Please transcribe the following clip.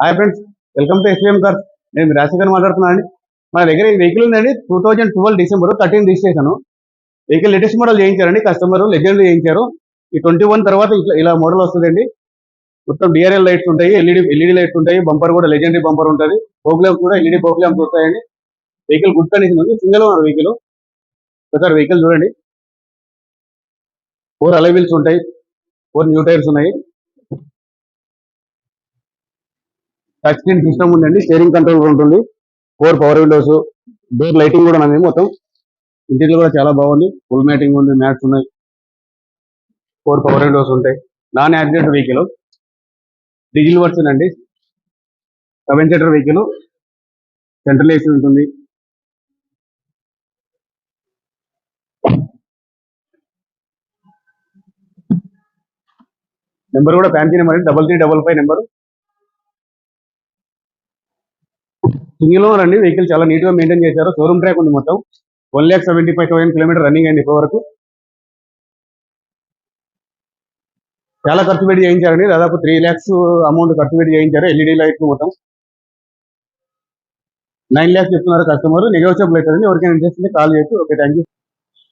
Hi friends, welcome to SVM cars. నేను మీ రాజశేఖర్ మాట్లాడుతున్నాను అండి. మన దగ్గర ఈ వెహికల్ ఉందండి. 2012 December 13 registration. Vehicle latest model చేయించారండి కస్టమర్, లెజెండ్ చేయించారు. ఈ 21 తర్వాత ఇలా మోడల్ వస్తుందండి. మొత్తం డిఆర్ఎల్ లైట్స్ ఉంటాయి, ఎల్ఈడి లైట్స్ ఉంటాయి, బంపర్ కూడా లెజెండరీ బంపర్ ఉంటుంది. ఫోక్ ల్యాంప్స్ కూడా ఎల్ఈడి ఫోక్ ల్యాంప్స్ వస్తాయండి. వెహికల్ గుడ్ కండిషన్ ఉంది, సింగిల్ ఓనర్ వెహికల్. ఒకసారి వెహికల్ చూడండి. 4 అలై వీల్స్ ఉంటాయి, 4 న్యూ టైర్స్ ఉన్నాయి. టచ్ స్క్రీన్ సిస్టమ్ ఉందండి, స్టీరింగ్ కంట్రోల్ ఉంటుంది, 4 పవర్ విండోస్, డోర్ లైటింగ్ కూడా ఉంది మొత్తం. ఇంటీరియర్ కూడా చాలా బాగుంది, ఫుల్ మ్యాటింగ్ ఉంది, మ్యాట్స్ ఉన్నాయి, 4 పవర్ విండోస్ ఉంటాయి. Non accident vehicle, diesel version అండి, 7 సీటర్ వెహికల్, సెంట్రల్ ఏసీ ఉంటుంది. నెంబర్ కూడా ఫ్యాన్సీ నెంబర్ అండి, 3355 నెంబర్. సింగిల్ ఓనర్ అండి. వెహికల్ చాలా నీట్ గా మెయింటైన్ చేశారు. షోరూమ్ ట్రాక్ ఉంది మొత్తం. 1,75,000 కిలోమీటర్ రన్నింగ్ అయింది ఇప్పటి వరకు. చాలా ఖర్చు పెట్టి చేయించారండి, దాదాపు 3 lakhs అమౌంట్ ఖర్చు పెట్టి చేయించారు. ఎల్ఈడి లైట్లు మొత్తం 9 lakhs చెప్తున్నారు కస్టమర్. నెగోషియబుల్ అవుతుంది, ఎవరికైనా ఇంట్రెస్ట్ ఉంటే కాల్ చేయొచ్చు. Okay, thank you.